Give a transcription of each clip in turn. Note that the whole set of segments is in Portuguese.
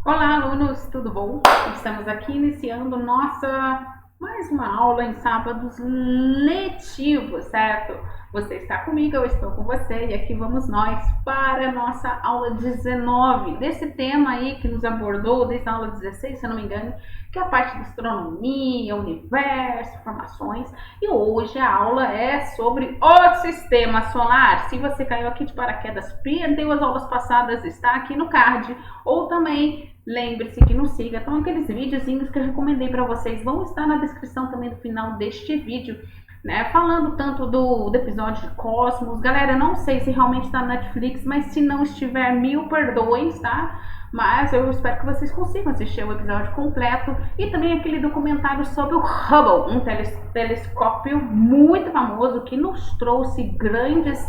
Olá, alunos, tudo bom? Estamos aqui iniciando mais uma aula em sábados letivos, certo? Você está comigo, eu estou com você e aqui vamos nós para a nossa aula 19 desse tema aí que nos abordou desde a aula 16, se eu não me engano, que é a parte de astronomia, universo, formações. E hoje a aula é sobre o sistema solar. Se você caiu aqui de paraquedas, perdeu as aulas passadas, está aqui no card, ou também lembre-se que nos siga. Então aqueles videozinhos que eu recomendei para vocês vão estar na descrição também do final deste vídeo, né? Falando tanto do episódio de Cosmos. Galera, não sei se realmente está na Netflix, mas se não estiver, mil perdões, tá? Mas eu espero que vocês consigam assistir o episódio completo. E também aquele documentário sobre o Hubble, um telescópio muito famoso que nos trouxe grandes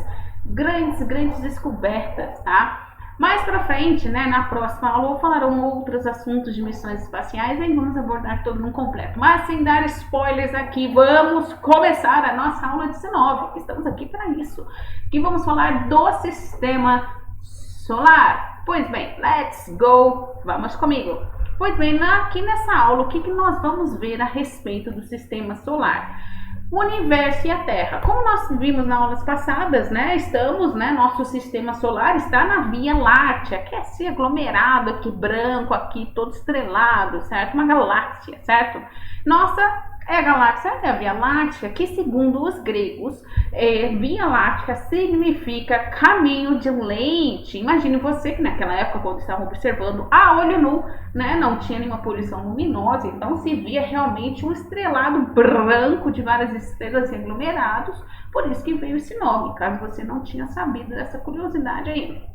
descobertas, tá? Mais pra frente, né, na próxima aula, falarão outros assuntos de missões espaciais e vamos abordar todo no completo. Mas sem dar spoilers aqui, vamos começar a nossa aula 19. Estamos aqui para isso. Aqui vamos falar do sistema solar. Pois bem, let's go! Vamos comigo. Pois bem, aqui nessa aula, o que nós vamos ver a respeito do sistema solar? O universo e a Terra. Como nós vimos nas aulas passadas, né, nosso sistema solar está na Via Láctea, que é esse aglomerado aqui branco, aqui todo estrelado, certo? Uma galáxia, certo? Nossa a galáxia é a Via Láctea, que segundo os gregos, Via Láctea significa caminho de leite. Imagine você que naquela época, quando estavam observando a olho nu, né, não tinha nenhuma poluição luminosa, então se via realmente um estrelado branco de várias estrelas e aglomerados, por isso que veio esse nome, caso você não tinha sabido dessa curiosidade aí.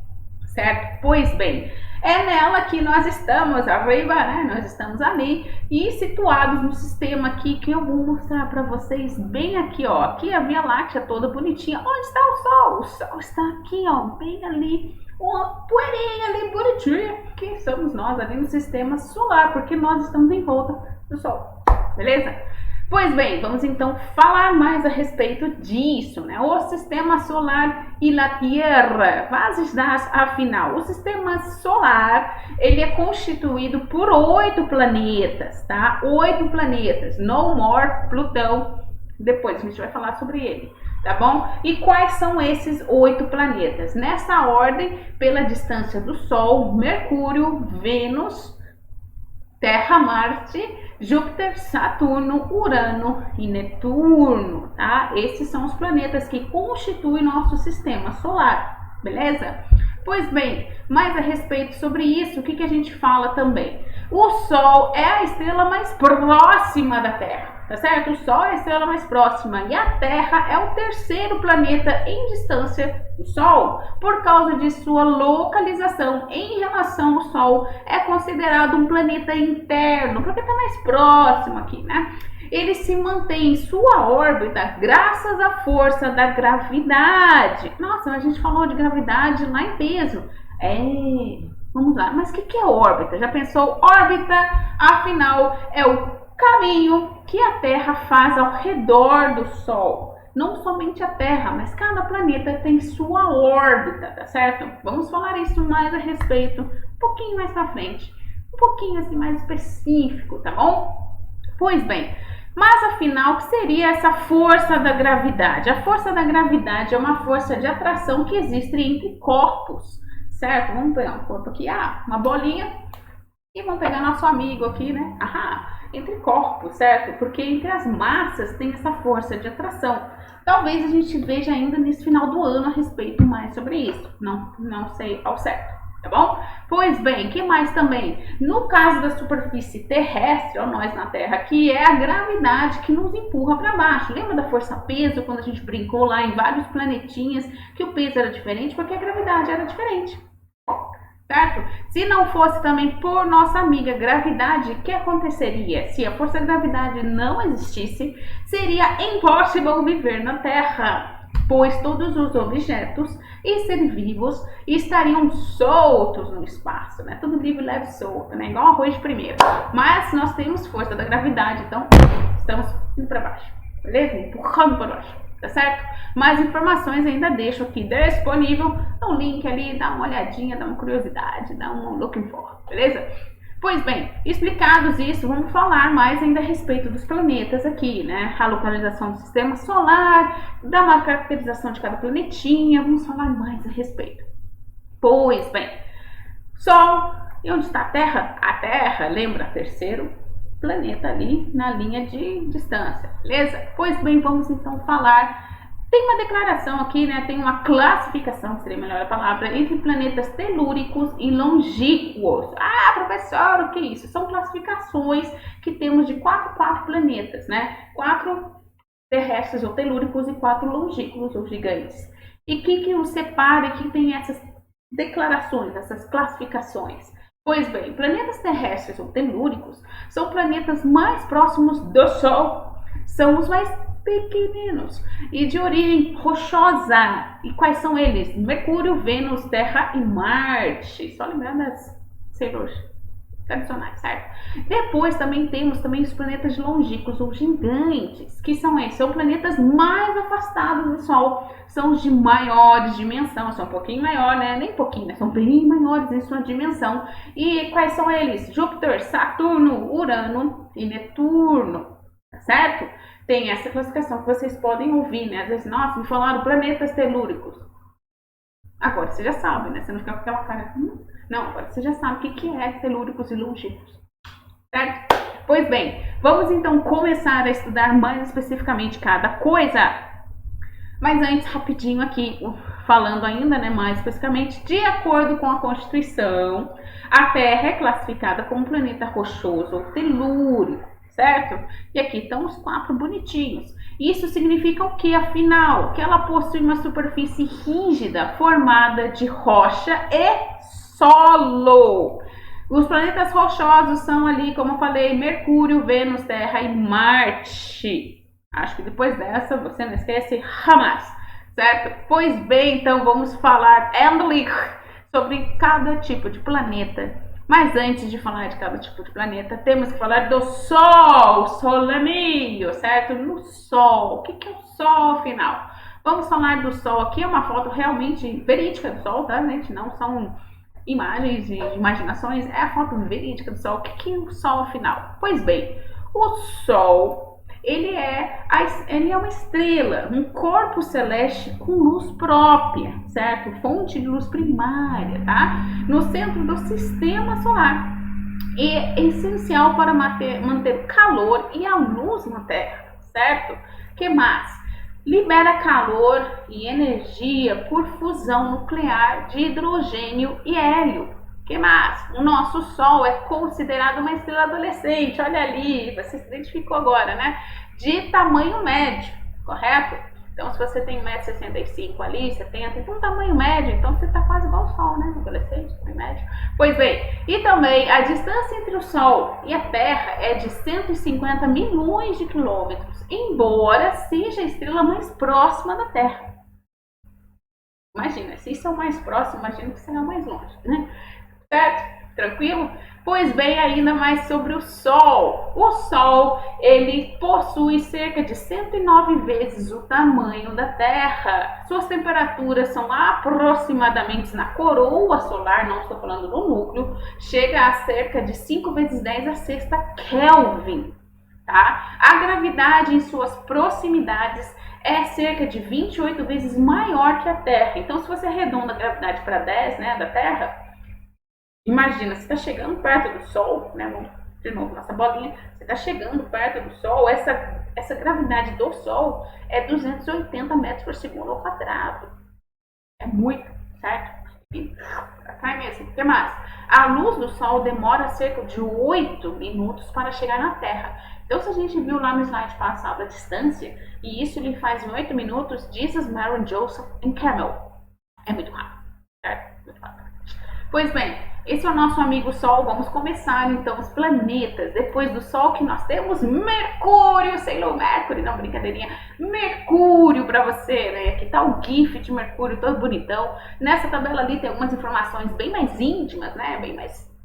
Certo? Pois bem, é nela que nós estamos, arriba, né? Nós estamos ali e situados no sistema aqui que eu vou mostrar para vocês bem aqui, ó. Aqui a Via Láctea toda bonitinha. Onde está o Sol? O Sol está aqui, ó, bem ali. Uma poeirinha ali bonitinha, que somos nós ali no sistema solar, porque nós estamos em volta do Sol, beleza? Pois bem, vamos então falar mais a respeito disso, né? O sistema solar e a Terra. Bases das, afinal, o sistema solar, ele é constituído por 8 planetas, tá? 8 planetas, no more Plutão. Depois a gente vai falar sobre ele, tá bom? E quais são esses 8 planetas? Nessa ordem, pela distância do Sol: Mercúrio, Vênus, Terra, Marte, Júpiter, Saturno, Urano e Netuno, tá? Esses são os planetas que constituem nosso sistema solar, beleza? Pois bem, mais a respeito sobre isso, o que a gente fala também? O Sol é a estrela mais próxima da Terra, tá certo? O Sol é a estrela mais próxima e a Terra é o terceiro planeta em distância do Sol. Por causa de sua localização em relação ao Sol, é considerado um planeta interno, porque está mais próximo aqui, né? Ele se mantém em sua órbita graças à força da gravidade. Nossa, a gente falou de gravidade lá em peso. Vamos lá, mas o que é órbita? Já pensou? Órbita, afinal, é o caminho que a Terra faz ao redor do Sol. Não somente a Terra, mas cada planeta tem sua órbita, tá certo? Vamos falar isso mais a respeito um pouquinho mais pra frente. Um pouquinho assim mais específico, tá bom? Pois bem, mas afinal, o que seria essa força da gravidade? A força da gravidade é uma força de atração que existe entre corpos, certo? Vamos pegar um corpo aqui, uma bolinha, e vamos pegar nosso amigo aqui, né? Entre corpos, certo? Porque entre as massas tem essa força de atração. Talvez a gente veja ainda nesse final do ano a respeito mais sobre isso. Não sei ao certo, tá bom? Pois bem, que mais também? No caso da superfície terrestre, ou nós na Terra aqui, é a gravidade que nos empurra para baixo. Lembra da força-peso, quando a gente brincou lá em vários planetinhas, que o peso era diferente porque a gravidade era diferente, certo? Se não fosse também por nossa amiga gravidade, o que aconteceria? Se a força da gravidade não existisse, seria impossível viver na Terra, pois todos os objetos e seres vivos estariam soltos no espaço, né? Tudo livre, leve e solto, né? Igual arroz de primeiro. Mas nós temos força da gravidade, então estamos indo para baixo, beleza? Empurrando para baixo. Tá certo? Mais informações ainda deixo aqui disponível no link ali, dá uma olhadinha, dá uma curiosidade, dá um looking for, beleza? Pois bem, explicados isso, vamos falar mais ainda a respeito dos planetas aqui, né? A localização do sistema solar, da uma caracterização de cada planetinha, vamos falar mais a respeito. Pois bem, Sol, e onde está a Terra? A Terra, lembra, terceiro planeta ali na linha de distância, beleza? Pois bem, vamos então falar. Tem uma declaração aqui, né? Tem uma classificação, seria melhor a palavra, entre planetas telúricos e longínquos. Ah, professor, o que é isso? São classificações que temos de quatro planetas, né? 4 terrestres ou telúricos e 4 longínquos ou gigantes. E o que os separa e que tem essas declarações, essas classificações? Pois bem, planetas terrestres ou telúricos são planetas mais próximos do Sol, são os mais pequeninos e de origem rochosa. E quais são eles? Mercúrio, Vênus, Terra e Marte. Só lembrar das siglas tradicionais, certo? Depois também temos os planetas longínquos ou gigantes, que são esses, são planetas mais afastados do Sol, são os de maiores dimensão, são um pouquinho maior, né? Nem pouquinho, né? São bem maiores em sua dimensão. E quais são eles? Júpiter, Saturno, Urano e Netuno, tá certo? Tem essa classificação que vocês podem ouvir, né? Às vezes, nossa, me falaram planetas telúricos. Agora você já sabe, né? Você não fica com aquela cara. Não, agora você já sabe o que é telúricos e longínquos. Certo? Pois bem, vamos então começar a estudar mais especificamente cada coisa. Mas antes, rapidinho aqui, falando ainda, né, mais especificamente, de acordo com a Constituição, a Terra é classificada como planeta rochoso ou telúrico, certo? E aqui estão os 4 bonitinhos. Isso significa o que, afinal? Que ela possui uma superfície rígida formada de rocha e solo. Os planetas rochosos são ali, como eu falei, Mercúrio, Vênus, Terra e Marte. Acho que depois dessa você não esquece jamais, certo? Pois bem, então vamos falar sobre cada tipo de planeta. Mas antes de falar de cada tipo de planeta, temos que falar do Sol, Soleminho, certo? No Sol. O que é o Sol, afinal? Vamos falar do Sol. Aqui é uma foto realmente verídica do Sol, tá, gente? Não são imagens e imaginações, é a foto verídica do Sol. O que é o Sol, afinal? Pois bem, o Sol, ele é uma estrela, um corpo celeste com luz própria, certo? Fonte de luz primária, tá? No centro do sistema solar. E é essencial para manter o calor e a luz na Terra, certo? Que mais? Libera calor e energia por fusão nuclear de hidrogênio e hélio. Que mais? O nosso Sol é considerado uma estrela adolescente. Olha ali, você se identificou agora, né? De tamanho médio, correto? Então, se você tem 1,65 m ali, 70, tem um tamanho médio, então você está quase igual ao Sol, né? Adolescente, tamanho médio. Pois bem, e também a distância entre o Sol e a Terra é de 150 milhões de quilômetros, embora seja a estrela mais próxima da Terra. Imagina, se isso é o mais próximo, imagina que será o mais longe, né? Certo? Tranquilo? Pois bem, ainda mais sobre o Sol. O Sol, ele possui cerca de 109 vezes o tamanho da Terra. Suas temperaturas são aproximadamente na coroa solar, não estou falando do núcleo, chega a cerca de 5 vezes 10 a sexta Kelvin. Tá? A gravidade em suas proximidades é cerca de 28 vezes maior que a Terra. Então, se você arredonda a gravidade para 10, né, da Terra, imagina, você está chegando perto do Sol, né? Vamos de novo nossa bolinha. Você está chegando perto do Sol, essa gravidade do Sol é 280 metros por segundo ao quadrado. É muito, certo? Cai mesmo. O que mais? A luz do Sol demora cerca de 8 minutos para chegar na Terra. Então, se a gente viu lá no slide passado a distância, e isso ele faz em 8 minutos, Jesus, Maren, Joseph e Camel. É muito rápido, certo? Muito rápido. Pois bem, esse é o nosso amigo Sol. Vamos começar então os planetas. Depois do Sol que nós temos Mercúrio, Sailor Mercury, não, brincadeirinha, Mercúrio para você, né? Aqui tá o GIF de Mercúrio todo bonitão. Nessa tabela ali tem algumas informações bem mais íntimas, né? Bem mais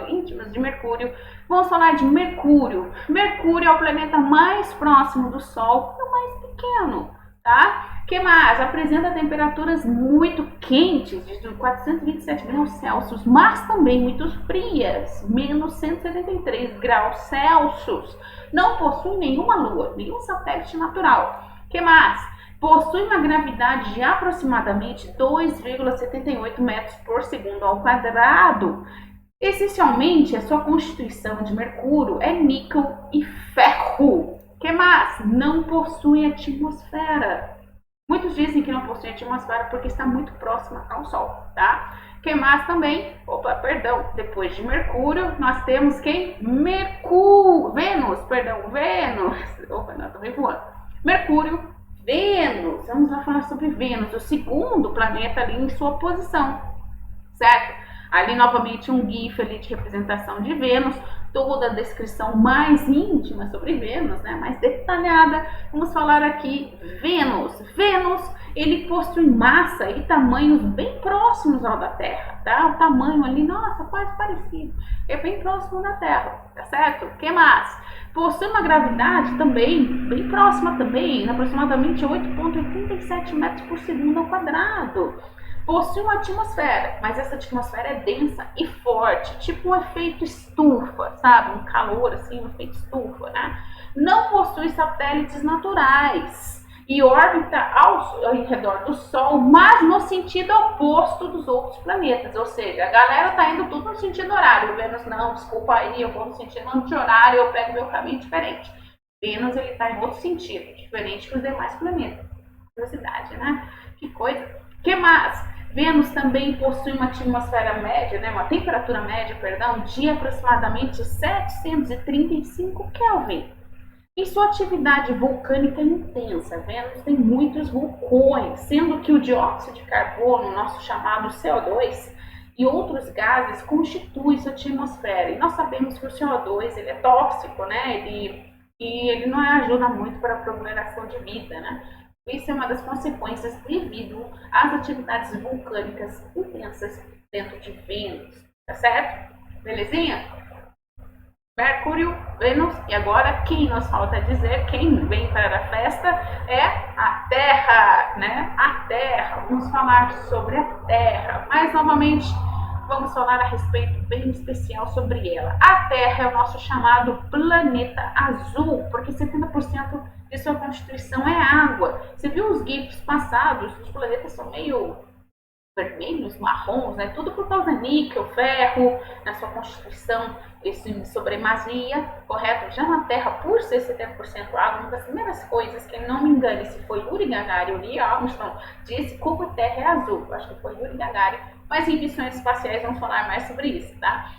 íntimas de Mercúrio. Vamos falar de Mercúrio. Mercúrio é o planeta mais próximo do Sol e o mais pequeno. tá? Que mais? Apresenta temperaturas muito quentes, de 427 graus Celsius, mas também muito frias, menos 173 graus Celsius. Não possui nenhuma lua, nenhum satélite natural. Que mais? Possui uma gravidade de aproximadamente 2,78 metros por segundo ao quadrado. Essencialmente, a sua constituição de Mercúrio é níquel e ferro. Que mais? Não possui atmosfera. Muitos dizem que não possui atmosfera porque está muito próxima ao Sol, tá? Que mais também? Depois de Mercúrio, nós temos quem? Vênus. Opa, não, tô me voando. Mercúrio, Vênus. Vamos lá falar sobre Vênus, o segundo planeta ali em sua posição, certo? Ali novamente um GIF ali de representação de Vênus, toda a descrição mais íntima sobre Vênus, né, mais detalhada. Vamos falar aqui Vênus. Vênus, ele possui massa e tamanhos bem próximos ao da Terra, tá? O tamanho ali, nossa, quase parecido, é bem próximo da Terra, tá certo? O que mais? Possui uma gravidade também, bem próxima também, aproximadamente 8,87 metros por segundo ao quadrado. Possui uma atmosfera, mas essa atmosfera é densa e forte, tipo um efeito estufa, sabe? Um calor assim, um efeito estufa, né? Não possui satélites naturais e orbita ao redor do Sol, mas no sentido oposto dos outros planetas. Ou seja, a galera tá indo tudo no sentido horário. O Vênus, não, desculpa aí, eu vou no sentido anti-horário, eu pego meu caminho diferente. Vênus, ele tá em outro sentido, diferente que os demais planetas. Curiosidade, né? Que coisa. Que mais? Vênus também possui uma atmosfera média, né, uma temperatura média, de aproximadamente 735 Kelvin. E sua atividade vulcânica é intensa. Vênus tem muitos vulcões, sendo que o dióxido de carbono, nosso chamado CO2, e outros gases constituem sua atmosfera. E nós sabemos que o CO2 ele é tóxico, né, ele não ajuda muito para a proliferação de vida, né? Isso é uma das consequências devido às atividades vulcânicas intensas dentro de Vênus, tá certo? Belezinha? Mercúrio, Vênus, e agora quem nos falta dizer, quem vem para a festa é a Terra, né? A Terra, vamos falar sobre a Terra, mas novamente vamos falar a respeito bem especial sobre ela. A Terra é o nosso chamado planeta azul, porque 70% de sua constituição é água. Você viu os GIFs passados, os planetas são meio vermelhos, marrons, né? Tudo por causa de níquel, ferro, na sua constituição, isso sobremasia, correto? Já na Terra, por ser 70% água, uma das primeiras coisas, que não me engane se foi Yuri Gagarin ou Neil Armstrong, disse como a Terra é azul. Eu acho que foi Yuri Gagarin, mas em missões espaciais vamos falar mais sobre isso, tá?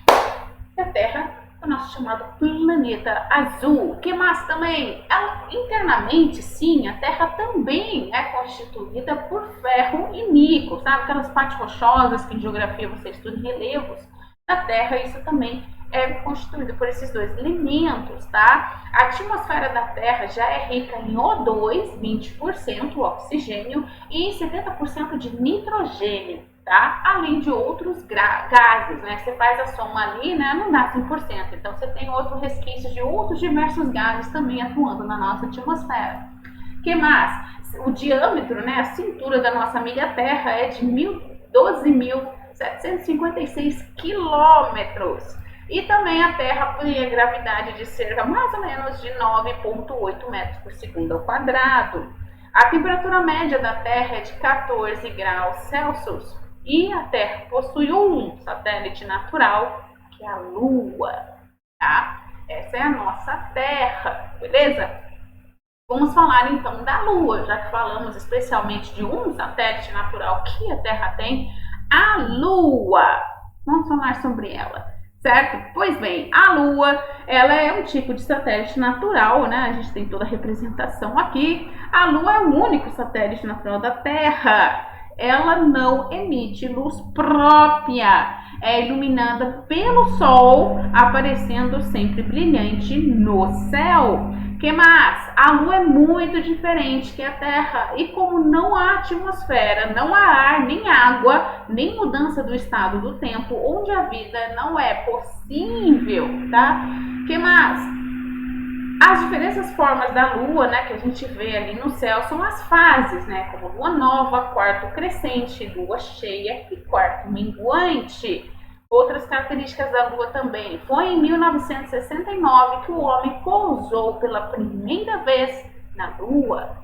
A Terra é o nosso chamado planeta azul. O que mais também? Internamente, sim, a Terra também é constituída por ferro e níquel, sabe? Aquelas partes rochosas que em geografia você estuda em relevos. Na Terra, isso também é constituído por esses dois elementos, tá? A atmosfera da Terra já é rica em O2, 20%, oxigênio, e 70% de nitrogênio, tá? Além de outros gases, né? Você faz a soma ali, né? Não dá 100%. Então, você tem outros resquícios de outros diversos gases também atuando na nossa atmosfera. O que mais? O diâmetro, né? A cintura da nossa amiga Terra é de 12.756 quilômetros. E também a Terra tem a gravidade de cerca mais ou menos de 9,8 metros por segundo ao quadrado. A temperatura média da Terra é de 14 graus Celsius. E a Terra possui um satélite natural, que é a Lua, tá? Essa é a nossa Terra, beleza? Vamos falar então da Lua, já que falamos especialmente de um satélite natural que a Terra tem, a Lua. Vamos falar sobre ela, certo? Pois bem, a Lua, ela é um tipo de satélite natural, né? A gente tem toda a representação aqui. A Lua é o único satélite natural da Terra. Ela não emite luz própria, é iluminada pelo Sol, aparecendo sempre brilhante no céu. Que mais? A Lua é muito diferente que a Terra, e como não há atmosfera, não há ar, nem água, nem mudança do estado do tempo, onde a vida não é possível, tá? Que mais? As diferentes formas da Lua, né, que a gente vê ali no céu são as fases, né, como Lua nova, quarto crescente, Lua cheia e quarto minguante. Outras características da Lua também. Foi em 1969 que o homem pousou pela primeira vez na Lua,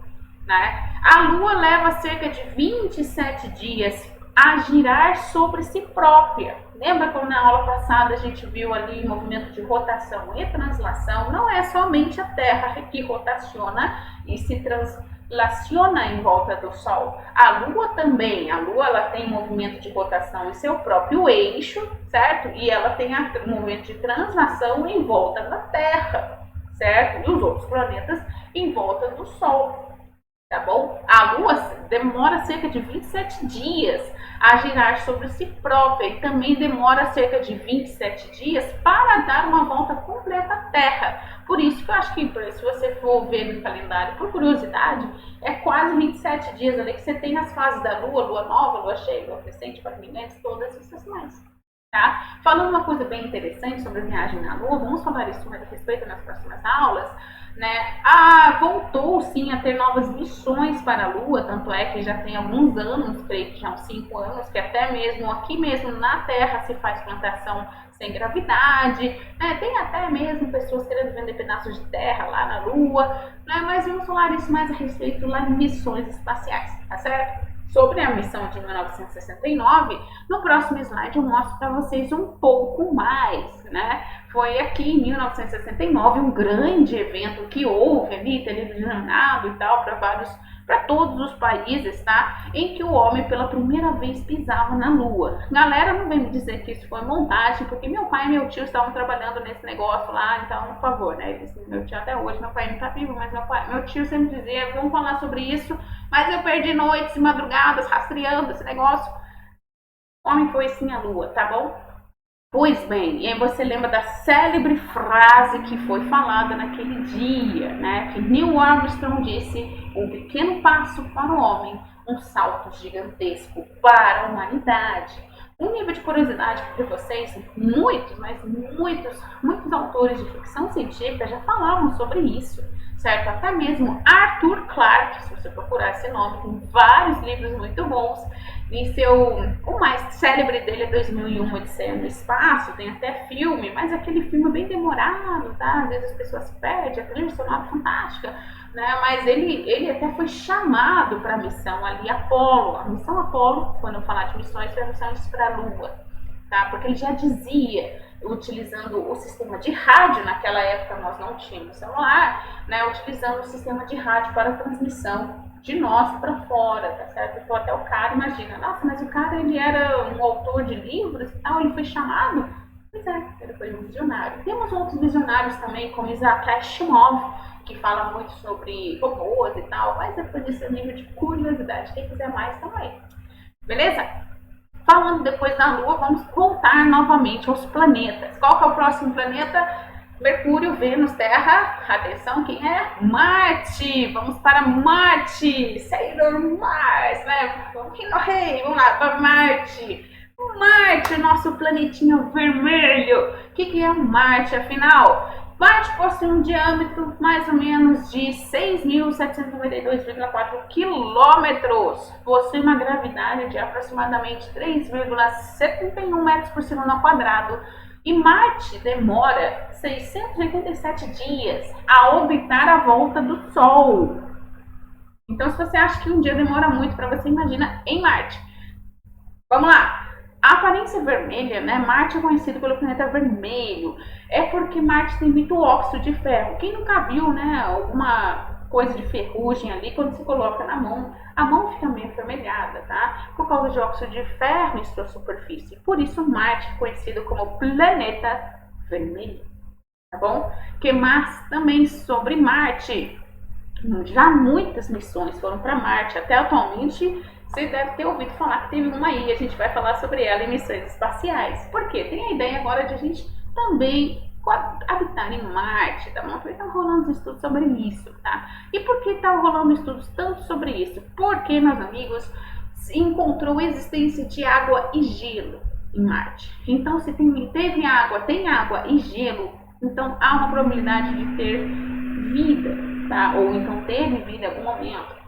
né? A Lua leva cerca de 27 dias a girar sobre si própria. Lembra como na aula passada a gente viu ali movimento de rotação e translação? Não é somente a Terra que rotaciona e se translaciona em volta do Sol. A Lua também. A Lua ela tem movimento de rotação em seu próprio eixo, certo? E ela tem movimento de translação em volta da Terra, certo? E os outros planetas em volta do Sol. Tá bom? A Lua demora cerca de 27 dias a girar sobre si própria e também demora cerca de 27 dias para dar uma volta completa à Terra. Por isso que eu acho que, se você for ver no calendário, por curiosidade, é quase 27 dias ali que você tem as fases da Lua, Lua nova, Lua cheia, Lua crescente, quarto minguante, todas essas mais. Tá? Falando uma coisa bem interessante sobre a viagem na Lua, vamos falar isso mais a respeito nas próximas aulas, né? Voltou sim a ter novas missões para a Lua, tanto é que já tem alguns anos, creio que já uns 5 anos, que até mesmo aqui mesmo na Terra se faz plantação sem gravidade, né? Tem até mesmo pessoas querendo vender pedaços de terra lá na Lua, né? Mas vamos falar isso mais a respeito lá de missões espaciais, tá certo? Sobre a missão de 1969, no próximo slide eu mostro para vocês um pouco mais, né? Foi aqui em 1969 um grande evento que houve ali, televisionado e tal, para todos os países, tá? Em que o homem pela primeira vez pisava na Lua. Galera, não vem me dizer que isso foi montagem, porque meu pai e meu tio estavam trabalhando nesse negócio lá, então, por favor, né? Meu tio até hoje, meu pai não tá vivo, mas meu tio sempre dizia, vamos falar sobre isso, mas eu perdi noites e madrugadas rastreando esse negócio. O homem foi sim à Lua, tá bom? Pois bem, e aí você lembra da célebre frase que foi falada naquele dia, né? Que Neil Armstrong disse: um pequeno passo para o homem, um salto gigantesco para a humanidade. Um nível de curiosidade para vocês, muitos autores de ficção científica já falavam sobre isso, certo? Até mesmo Arthur Clarke, se você procurar esse nome, tem vários livros muito bons. E o mais célebre dele é 2001, Odisseia no Espaço, tem até filme, mas aquele filme é bem demorado, tá? Às vezes as pessoas perdem, a trilha sonora fantástica, né? Mas ele até foi chamado para a missão ali, Apolo. A missão Apolo, quando eu falar de missões, foi a missão para a Lua, tá? Porque ele já dizia, utilizando o sistema de rádio, naquela época nós não tínhamos celular, né? Utilizando o sistema de rádio para a transmissão de nós para fora, tá certo? Então até o cara imagina, nossa, mas o cara ele era um autor de livros e tal, ele foi chamado? Pois é, ele foi um visionário. Temos outros visionários também, como Isaac Asimov, que fala muito sobre robôs e tal, mas depois desse nível de curiosidade, quem quiser mais, também. Beleza? Falando depois da Lua, vamos voltar novamente aos planetas. Qual que é o próximo planeta? Mercúrio, Vênus, Terra, atenção, quem é? Marte! Vamos para Marte! Sailor Mars, né? Vamos lá, para Marte! Marte, nosso planetinha vermelho! O que é Marte, afinal? Marte possui um diâmetro mais ou menos de 6.792,4 quilômetros. Possui uma gravidade de aproximadamente 3,71 metros por segundo ao quadrado. E Marte demora 687 dias a orbitar a volta do Sol. Então, se você acha que um dia demora muito para você, imagina em Marte. Vamos lá. A aparência vermelha, né? Marte é conhecido pelo planeta vermelho. É porque Marte tem muito óxido de ferro. Quem nunca viu, né? Alguma coisa de ferrugem ali, quando se coloca na mão, a mão fica meio avermelhada, tá? Por causa de óxido de ferro em sua superfície. Por isso Marte é conhecido como planeta vermelho, tá bom? Que mais também sobre Marte? Já muitas missões foram para Marte, até atualmente você deve ter ouvido falar que teve uma aí, a gente vai falar sobre ela em missões espaciais. Por quê? Tem a ideia agora de a gente também habitar em Marte, tá bom? Porque estão rolando estudos sobre isso, tá? E por que estão rolando estudos tanto sobre isso? Porque, meus amigos, se encontrou a existência de água e gelo em Marte. Então, se tem água e gelo, então há uma probabilidade de ter vida, tá? Ou então teve vida em algum momento.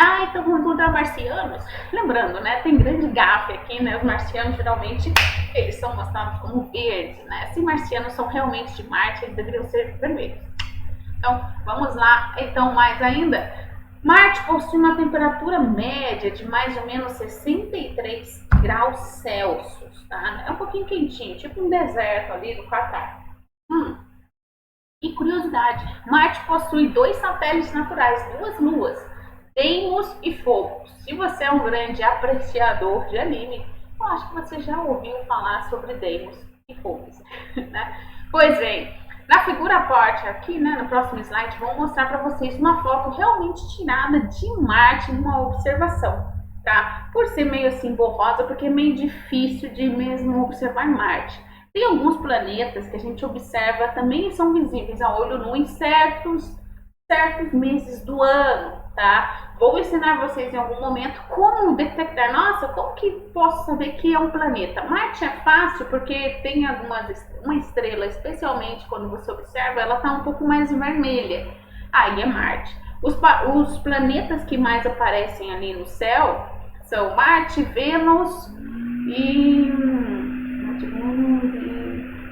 Ah, então vamos encontrar marcianos. Lembrando, né? Tem grande gafe aqui, né? Os marcianos geralmente eles são mostrados como verdes, né? Se marcianos são realmente de Marte, eles deveriam ser vermelhos. Então, vamos lá. Então, mais ainda, Marte possui uma temperatura média de mais ou menos 63 graus Celsius, tá? É um pouquinho quentinho, tipo um deserto ali do Catar. E curiosidade, Marte possui dois satélites naturais, duas luas, Deimos e Phobos. Se você é um grande apreciador de anime, eu acho que você já ouviu falar sobre Deimos e Phobos, né? Pois bem, na figura à parte aqui, né, no próximo slide, vou mostrar para vocês uma foto realmente tirada de Marte, uma observação, tá? Por ser meio assim borrosa, porque é meio difícil de mesmo observar Marte. Tem alguns planetas que a gente observa também são visíveis a olho nu em certos meses do ano, tá? Vou ensinar vocês em algum momento como detectar. Nossa, como que posso saber que é um planeta? Marte é fácil porque tem uma estrela, especialmente quando você observa, ela está um pouco mais vermelha. Aí é Marte. Os planetas que mais aparecem ali no céu são Marte, Vênus e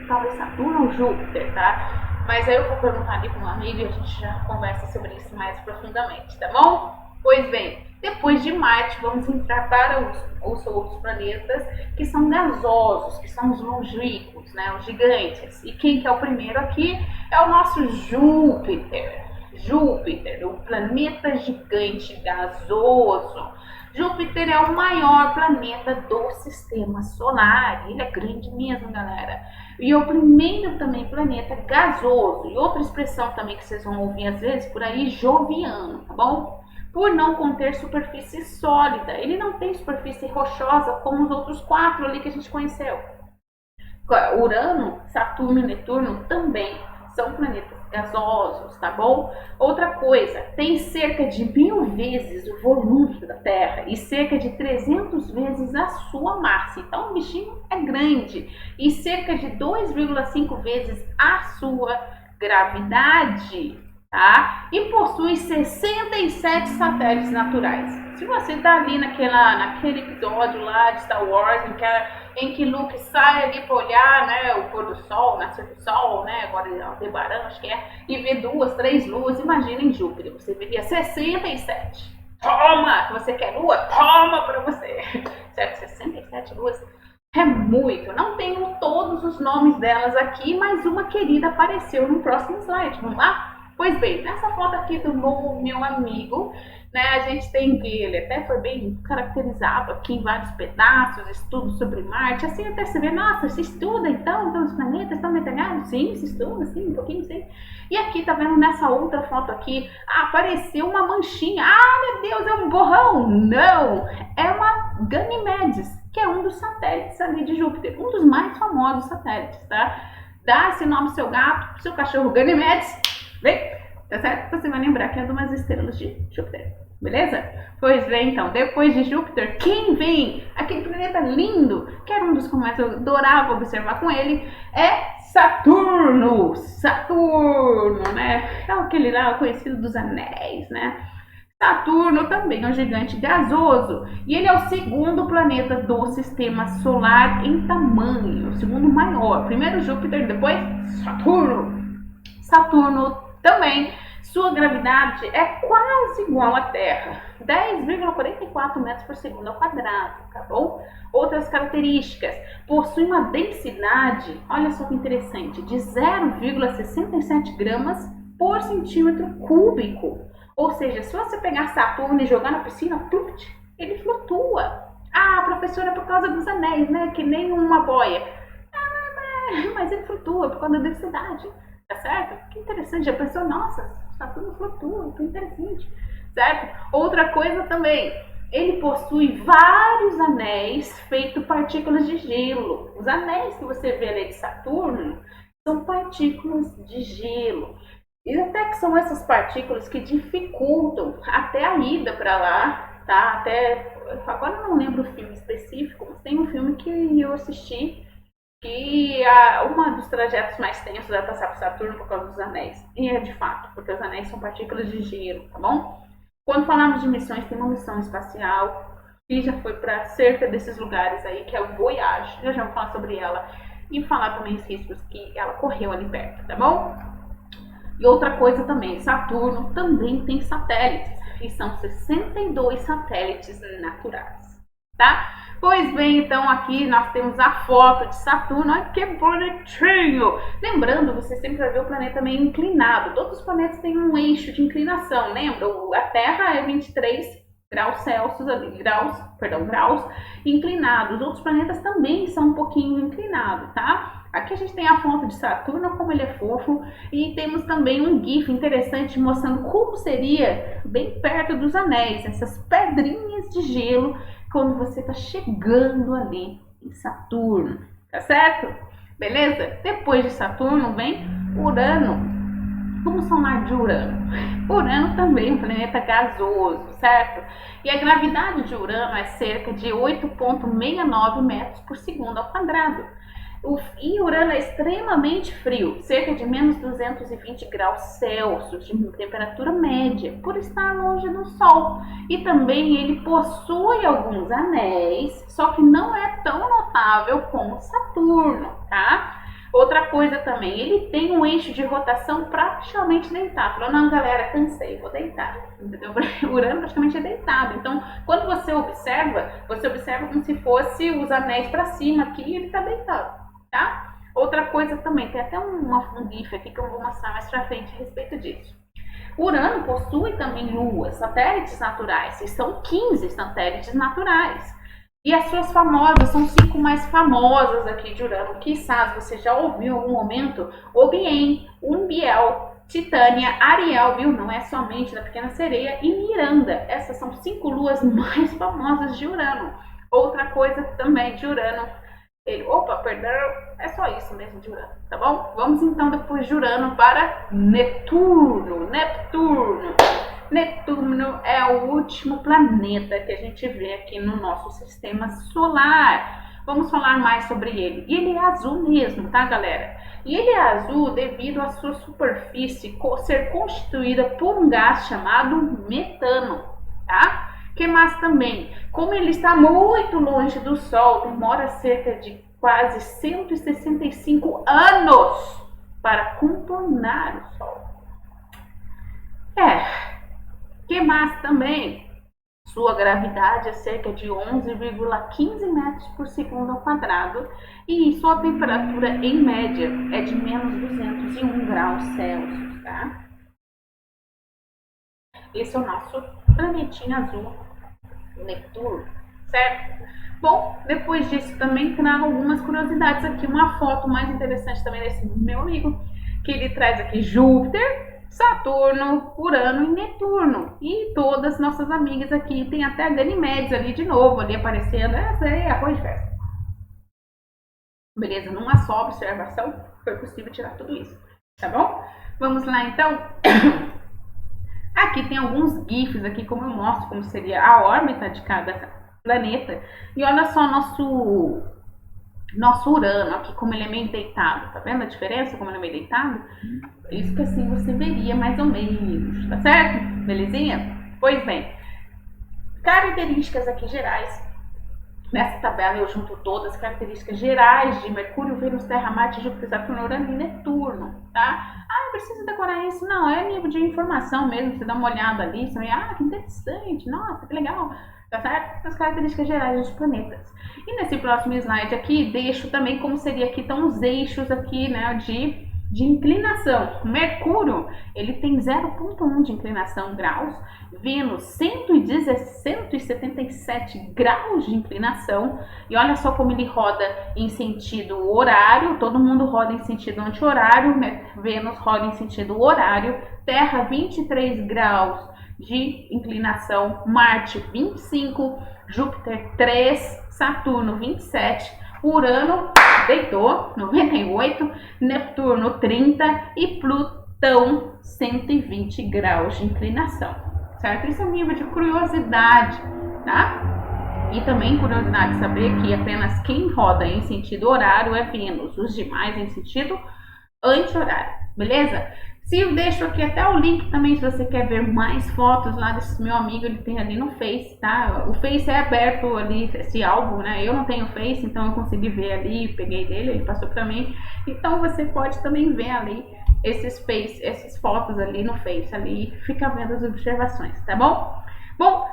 talvez Saturno ou Júpiter, tá? Mas aí eu vou perguntar ali para um amigo e a gente já conversa sobre isso mais profundamente, tá bom? Pois bem, depois de Marte, vamos entrar para os outros planetas que são gasosos, que são os longínquos, né, os gigantes. E quem que é o primeiro aqui? É o nosso Júpiter. Júpiter, o planeta gigante gasoso. Júpiter é o maior planeta do sistema solar. Ele é grande mesmo, galera. E é o primeiro também planeta gasoso. E outra expressão também que vocês vão ouvir às vezes por aí, joviano, tá bom? Por não conter superfície sólida. Ele não tem superfície rochosa como os outros quatro ali que a gente conheceu. Urano, Saturno e Netuno também são planetas gasosos, tá bom? Outra coisa, tem cerca de 1000 vezes o volume da Terra e cerca de 300 vezes a sua massa. Então o bichinho é grande e cerca de 2,5 vezes a sua gravidade, tá? E possui 67 satélites naturais. Se você tá ali naquele episódio lá de Star Wars em que Luke sai ali para olhar, né, o pôr do sol, nascer do sol, né, agora Aldebaran, acho que é, e vê 2, 3 luas, imagina em Júpiter, você veria 67. Toma, você quer lua? Toma para você. Certo, 67 luas é muito. Não tenho todos os nomes delas aqui, mas uma querida apareceu no próximo slide. Vamos lá? Pois bem, nessa foto aqui do meu amigo, né, a gente tem que ele até foi bem caracterizado aqui em vários pedaços, estudos sobre Marte, assim até você vê, nossa, se estuda então os planetas estão detalhados? Sim, se estuda, sim, um pouquinho, sim. E aqui, tá vendo nessa outra foto aqui, apareceu uma manchinha, meu Deus, é um borrão? Não, é uma Ganymedes, que é um dos satélites ali de Júpiter, um dos mais famosos satélites, tá? Dá esse nome ao seu gato, pro seu cachorro Ganymedes, vem, tá certo? Você vai lembrar que é de umas estrelas de Júpiter, beleza? Pois bem, então, depois de Júpiter, quem vem? Aquele planeta lindo, que era um dos que eu mais adorava observar com ele, é Saturno. Saturno, né? É aquele lá conhecido dos anéis, né? Saturno também é um gigante gasoso e ele é o segundo planeta do sistema solar em tamanho, o segundo maior. Primeiro Júpiter, depois Saturno. Saturno também, sua gravidade é quase igual à Terra, 10,44 metros por segundo ao quadrado, tá bom? Outras características, possui uma densidade, olha só que interessante, de 0,67 gramas por centímetro cúbico. Ou seja, se você pegar Saturno e jogar na piscina, ele flutua. Ah, professora, por causa dos anéis, né? Que nem uma boia. Mas ele flutua por causa da densidade. Tá certo? Que interessante, já pensou, nossa, Saturno flutua, que interessante, certo? Outra coisa também, ele possui vários anéis feitos partículas de gelo. Os anéis que você vê ali de Saturno são partículas de gelo. E até que são essas partículas que dificultam até a ida para lá, tá? Até, agora eu não lembro o filme específico, mas tem um filme que eu assisti que uma dos trajetos mais tensos é passar por Saturno por causa dos anéis. E é de fato, porque os anéis são partículas de gelo, tá bom? Quando falamos de missões, tem uma missão espacial que já foi para cerca desses lugares aí, que é o Voyage. Eu já vou falar sobre ela e falar também os riscos que ela correu ali perto, tá bom? E outra coisa também, Saturno também tem satélites, e são 62 satélites naturais, tá? Pois bem, então aqui nós temos a foto de Saturno, olha que bonitinho! Lembrando, você sempre vai ver o planeta meio inclinado, todos os planetas têm um eixo de inclinação, lembra? A Terra é 23 graus Celsius, graus inclinados, os outros planetas também são um pouquinho inclinados, tá? Aqui a gente tem a foto de Saturno, como ele é fofo, e temos também um GIF interessante mostrando como seria bem perto dos anéis, essas pedrinhas de gelo, quando você está chegando ali em Saturno, tá certo? Beleza? Depois de Saturno vem Urano. Vamos falar de Urano. Urano também é um planeta gasoso, certo? E a gravidade de Urano é cerca de 8,69 metros por segundo ao quadrado. E Urano é extremamente frio, cerca de menos 220 graus Celsius de temperatura média, por estar longe do Sol. E também ele possui alguns anéis, só que não é tão notável como Saturno, tá? Outra coisa também, ele tem um eixo de rotação praticamente deitado. Falou, não, galera, cansei, vou deitar. Entendeu? Urano praticamente é deitado. Então, quando você observa como se fosse os anéis para cima aqui e ele está deitado, tá? Outra coisa também, tem até um GIF aqui que eu vou mostrar mais pra frente a respeito disso. Urano possui também luas, satélites naturais, e são 15 satélites naturais. E as suas famosas, são 5 mais famosas aqui de Urano, quizás você já ouviu em algum momento, Obien, Umbiel, Titânia, Ariel, viu? Não é somente da Pequena Sereia, e Miranda. Essas são 5 luas mais famosas de Urano. Outra coisa também de Urano, é só isso mesmo de Urano, tá bom? Vamos então depois de Urano para Netuno. Netuno é o último planeta que a gente vê aqui no nosso sistema solar. Vamos falar mais sobre ele. E ele é azul mesmo, tá, galera? E ele é azul devido à sua superfície ser constituída por um gás chamado metano, tá? Que mais também? Como ele está muito longe do Sol, demora cerca de quase 165 anos para contornar o Sol. Que mais também? Sua gravidade é cerca de 11,15 metros por segundo ao quadrado e sua temperatura em média é de menos 201 graus Celsius, tá? Esse é o nosso planetinha azul, Netuno, certo? Bom, depois disso também trago algumas curiosidades aqui, uma foto mais interessante também desse meu amigo, que ele traz aqui Júpiter, Saturno, Urano e Netuno. E todas nossas amigas aqui, tem até a Ganimedes ali de novo, ali aparecendo, essa aí é a cor de festa. Beleza, numa só observação foi possível tirar tudo isso, tá bom? Vamos lá então. Aqui tem alguns GIFs aqui, como eu mostro como seria a órbita de cada planeta. E olha só nosso Urano aqui, como ele é meio deitado. Tá vendo a diferença, como ele é meio deitado? Isso que assim você veria mais ou menos, tá certo? Belezinha? Pois bem, características aqui gerais. Nessa tabela eu junto todas as características gerais de Mercúrio, Vênus, Terra, Marte, Júpiter, Saturno, Urano e Netuno, tá? Ah, precisa decorar isso? Não, é nível de informação mesmo, você dá uma olhada ali, você vê, que interessante, nossa, que legal, tá certo? As características gerais dos planetas. E nesse próximo slide aqui, deixo também como seria aqui, estão os eixos aqui, né, de inclinação. Mercúrio, ele tem 0,1 de inclinação graus, Vênus 177 graus de inclinação, e olha só como ele roda em sentido horário, todo mundo roda em sentido anti-horário, Vênus roda em sentido horário, Terra 23 graus de inclinação, Marte 25, Júpiter 3, Saturno 27, Urano deitou 98, Netuno 30 e Plutão 120 graus de inclinação, certo? Isso é um nível de curiosidade, tá? E também curiosidade de saber que apenas quem roda em sentido horário é Vênus, os demais em sentido anti-horário, beleza? Se eu deixo aqui até o link também, se você quer ver mais fotos lá desse meu amigo, ele tem ali no Face, tá? O Face é aberto ali, esse álbum, né? Eu não tenho Face, então eu consegui ver ali, peguei dele, ele passou pra mim. Então você pode também ver ali essas fotos ali no Face, ali, fica vendo as observações, tá bom? Bom,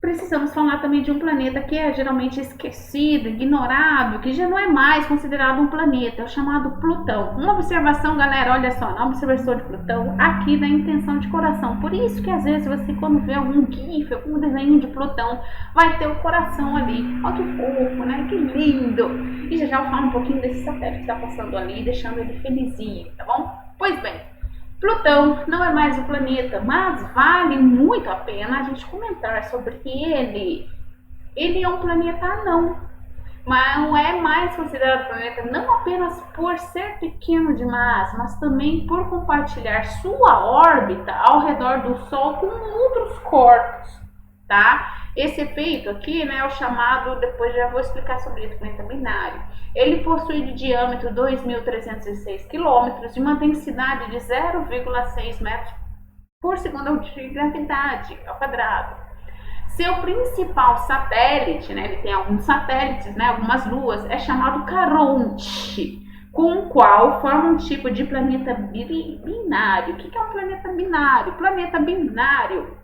precisamos falar também de um planeta que é geralmente esquecido, ignorado, que já não é mais considerado um planeta, é o chamado Plutão. Uma observação, galera, olha só, na observação de Plutão, aqui da intenção de coração. Por isso que às vezes você, quando vê algum GIF, algum desenho de Plutão, vai ter o coração ali. Olha que fofo, né? Que lindo! E já eu falo um pouquinho desse satélite que está passando ali, deixando ele felizinho, tá bom? Pois bem, Plutão não é mais um planeta, mas vale muito a pena a gente comentar sobre ele. Ele é um planeta anão, mas não é mais considerado planeta não apenas por ser pequeno demais, mas também por compartilhar sua órbita ao redor do Sol com outros corpos, tá? Esse efeito aqui, né, é o chamado, depois já vou explicar sobre isso, planeta binário. Ele possui de diâmetro 2.306 km e uma densidade de 0,6 metros por segundo de gravidade ao quadrado. Seu principal satélite, né, ele tem alguns satélites, né, algumas luas, é chamado Caronte, com o qual forma um tipo de planeta binário. O que é um planeta binário? Planeta binário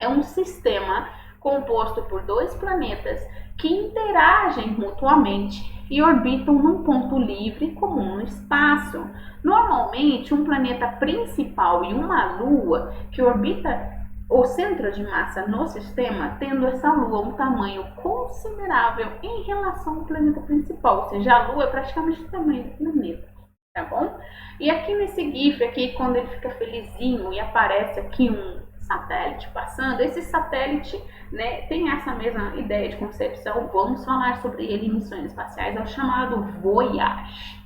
é um sistema composto por dois planetas que interagem mutuamente e orbitam num ponto livre comum no espaço. Normalmente, um planeta principal e uma lua que orbita o centro de massa no sistema, tendo essa lua um tamanho considerável em relação ao planeta principal, ou seja, a lua é praticamente o tamanho do planeta, tá bom? E aqui nesse GIF, aqui, quando ele fica felizinho e aparece aqui um satélite passando, esse satélite, né, tem essa mesma ideia de concepção, vamos falar sobre ele em missões espaciais, é o chamado Voyage,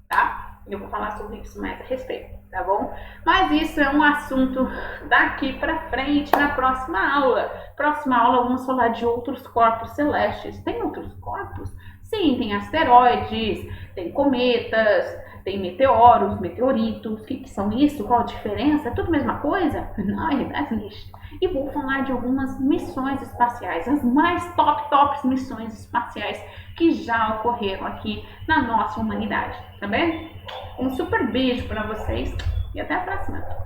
tá? Eu vou falar sobre isso mais a respeito, tá bom? Mas isso é um assunto daqui pra frente, na próxima aula. Próxima aula vamos falar de outros corpos celestes. Tem outros corpos? Sim, tem asteroides, tem cometas, tem meteoros, meteoritos. O que são isso? Qual a diferença? É tudo a mesma coisa? Não, é existe. E vou falar de algumas missões espaciais, as mais tops missões espaciais que já ocorreram aqui na nossa humanidade, tá bem? Um super beijo para vocês e até a próxima!